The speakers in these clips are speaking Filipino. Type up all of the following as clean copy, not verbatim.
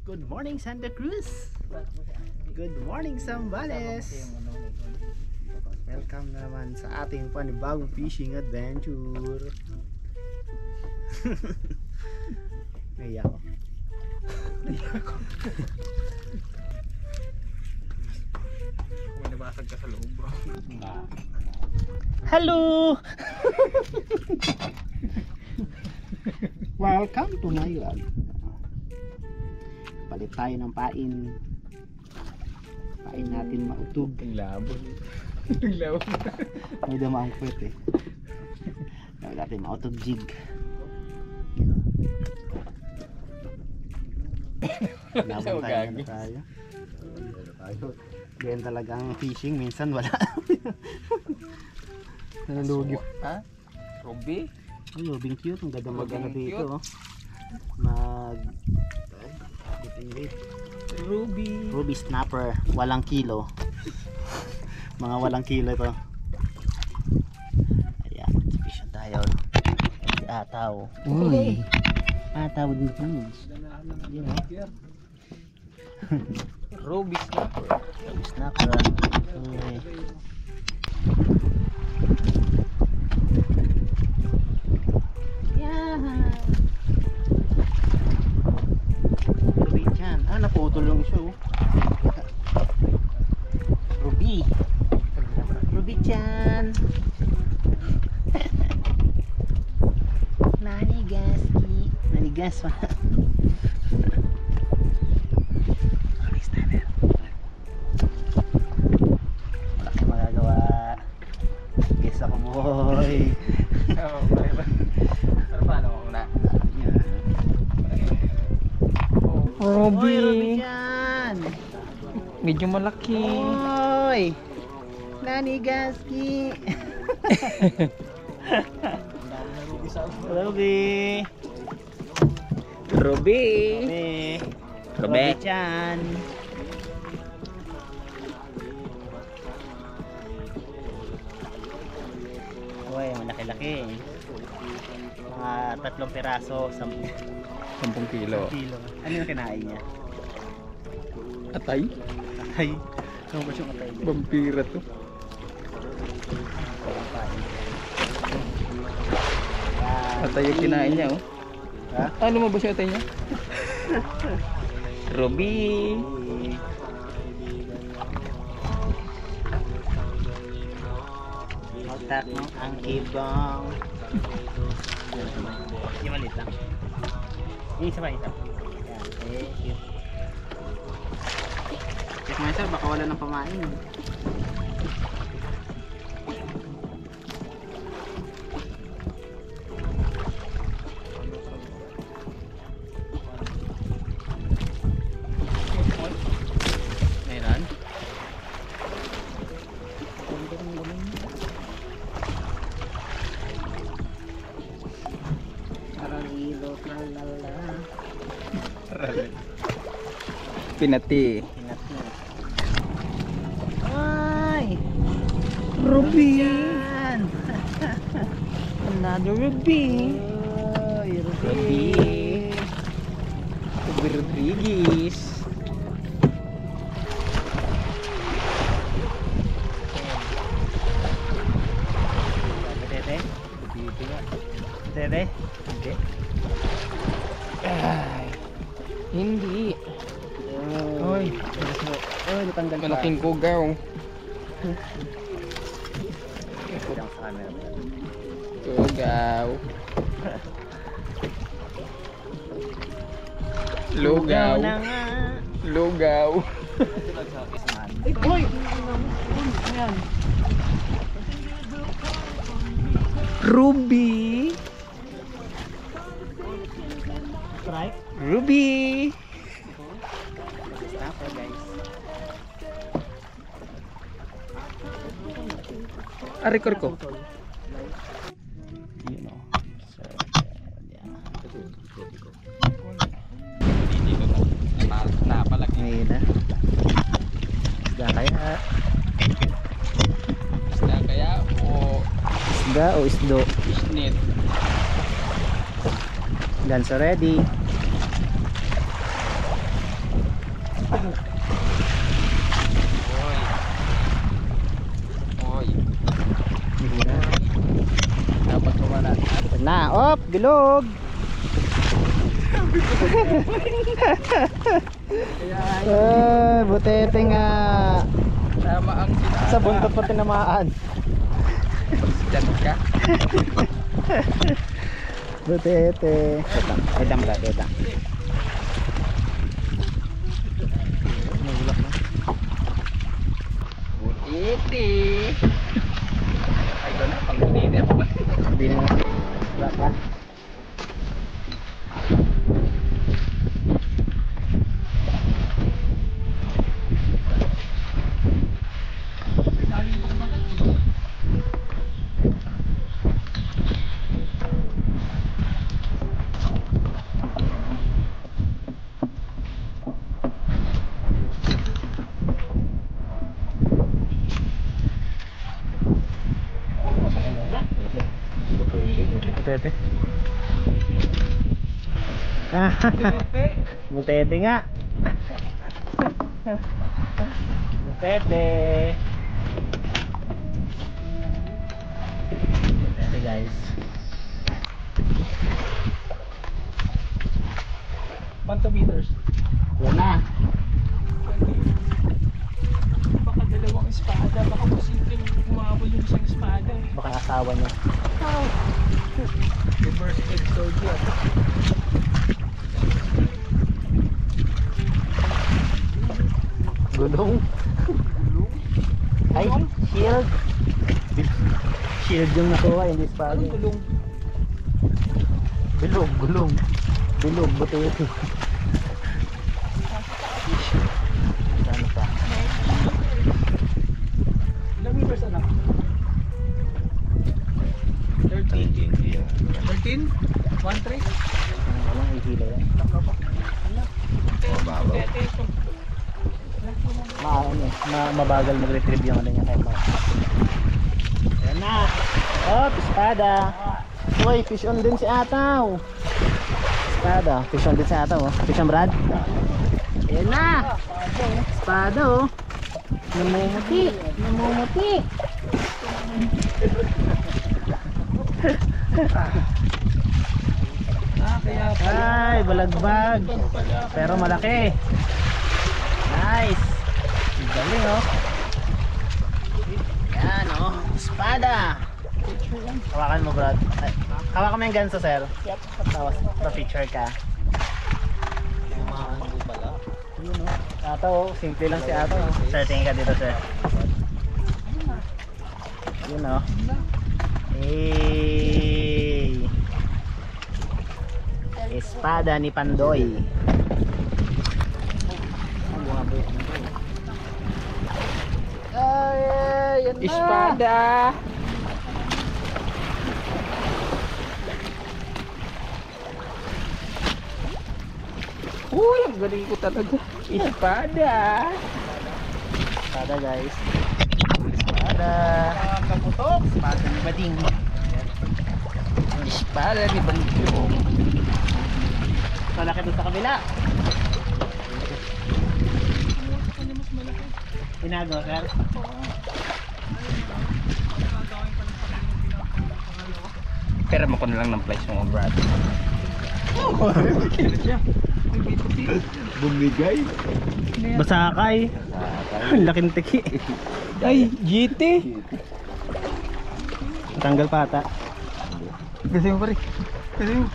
Good morning, Santa Cruz. Good morning, Zambales. Welcome naman sa ating panibagong fishing adventure. Naiya ako. Kung nabasag ka sa loob, bro. Hello! Welcome to my vlog. Palit tayo ng pain. Pain natin mautog. Ang labon. Ang labon. May dama ang puwet eh. Gawin natin mautog jig. Laban tayo na tayo. Ganyan talagang fishing. Minsan wala. Nalulugi. Ha? Ruby? Ay, lubing cute. Ang ganda magana Lubing dito. cute. Ruby. Ruby snapper. Walang kilo. Mga walang kilo ito. Ayan. Fish tayo. Ataw. Uy. Ataw din fish. Ruby snapper. Ruby snapper. Uy. Ruby dyan. Ah, naputol yung siya oh. Ruby. Ruby dyan. Nanigas. Nanigas pa. Malaki magagawa. Guess ako boy. Oo, ano paano mo muna? Ruby. Ruby dyan. Medyo malaki. Oy. Nanigaski. Ruby. Ruby. Ruby. Ruby. Dyan. Uy, malaki-laki. Mga 3 piraso, 10 kilo. kilo. Ano yung kinain niya? Atay? Ay, ano ba siyang atay? Vampira to. Atay yung kinain niya, oh. Ha? Ano mo ba siya atay niya? Ruby. Magtak mo ang ibang. Yung malit lang. Yung isa pa isa. Yan, cute. Check mo sir, baka wala ng pamain. Meron? Karalilo, tralala. Pinati. Ay! Ruby. Yan! Another Ruby. Uy, Ruby. Ruby Rodriguez. Tete? Tete? Hindi. Ay. Hindi. Uy! Uy, natanggal pa. Malaking kugaw. Kulang sa camera ba yan? Lugaw. Lugaw. na nga! Lugaw. Ay, boy! Ayan. Ruby. Strike? Ruby. Snapper guys. Record ko. Yun o. Sir, yan. Napalaki. Ngayon na. Isda kaya? Isda kaya o Isda o isdo? isnit? Guns ready. bilog. Butete nga. Tama ang sinabi. Sa buntot pa tinamaan. Diyan ka. Butete. Edang ba, edang. Butiti. Ay, ito na, pang butiti. Hindi na. Wala ka. Butete. Butete nga. Butete. Butete guys. Quanto meters? Yan na. Baka dalawang espada, baka posibleng umabol yung isang espada. Baka asawa niya. Reverse egg soldier. Gulong. Ay, shield. Shield yung nakuha, hindi espada. Anong gulong? Bilog, gulong. Bilog, butete. Ano pa? Ilang meters anak? 13? 13? 1-3? Walang ihila yan. Mabagal mag-retrieve yung ano niya kaya Ayan na. Oh, espada. Uy, fish on din si Ataw. Espada, fish on din si Ataw. Oh. Fish on Brad. Ayan na. Espada oh. Namumuti. Namumuti. Ay, balagbag. Pero malaki. Nice. Galing oh. Yan oh. Espada. Hawakan mo Brad. Ay, hawakan mo yung ganso sir. Yep. Tapos pa-picture ka. Yun oh. Ato oh. Simple lang si Ato oh. Sir, tingin ka dito sir. Yun oh. Hey. Espada ni Pandoy. Ay, yan na. Espada! Uy, ang galing ko talaga. Espada! Espada guys. Espada. Kaputok! Espada ni Bading. Espada ni Bandung. Malaki doon sa kabila. Tinago sir. Pero mo ko na lang ng place mo Brad. Bumigay. Basakay. Laking tiki. Ay, GT! Tanggal pata. Kasi mo pare. Kasi mo.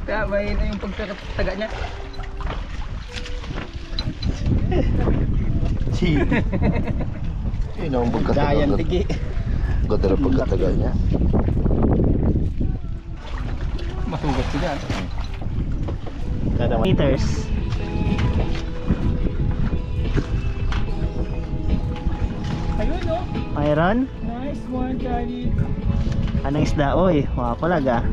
Kaya mahina yung pagkataga niya. Si. Yun ang Dayan pagkatagal. tiki. Ganda na pagkatagal niya. Masugat siya. Kada meters. Ayun no? Mayroon? Nice one, Charlie. Anong isda? Uy, makapalag ah.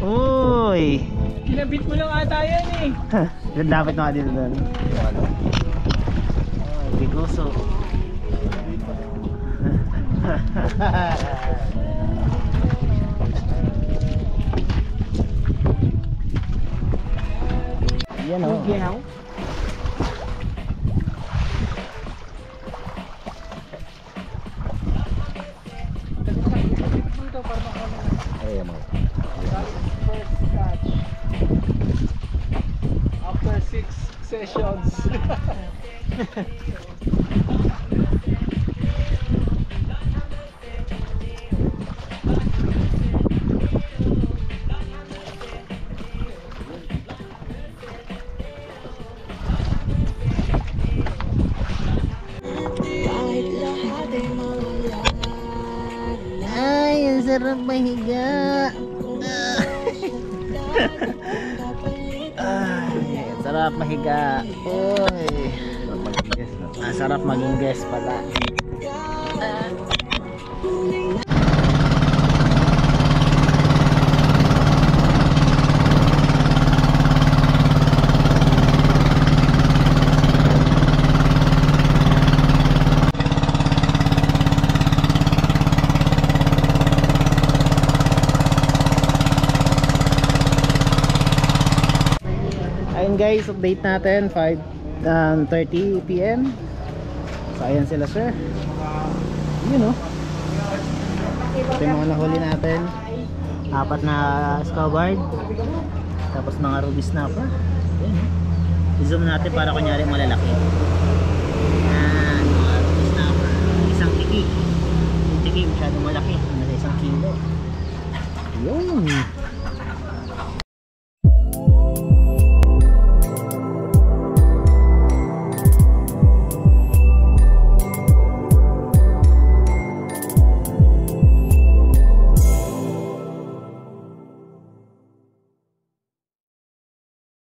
Uy. Kinabit mo lang ata yan eh. Dapat na dito doon. Biguso. Yan o. Gihaw. Ayan mo. 6 sessions. Ay, ang sarap mahiga. Ay, ang sarap mahiga. Uy. Ang sarap maging guest pala. Ayun guys, update natin 5:30 PM. So ayan sila sir. Yun o. Ito yung mga nahuli natin. 4 na scobbard. Tapos mga ruby snapper. Ayan o. I-zoom natin para kunyari malalaki. Ayan, mga ruby snapper. Isang tiki. Yung tiki masyadong malaki. Nasa 1 kilo. Yun.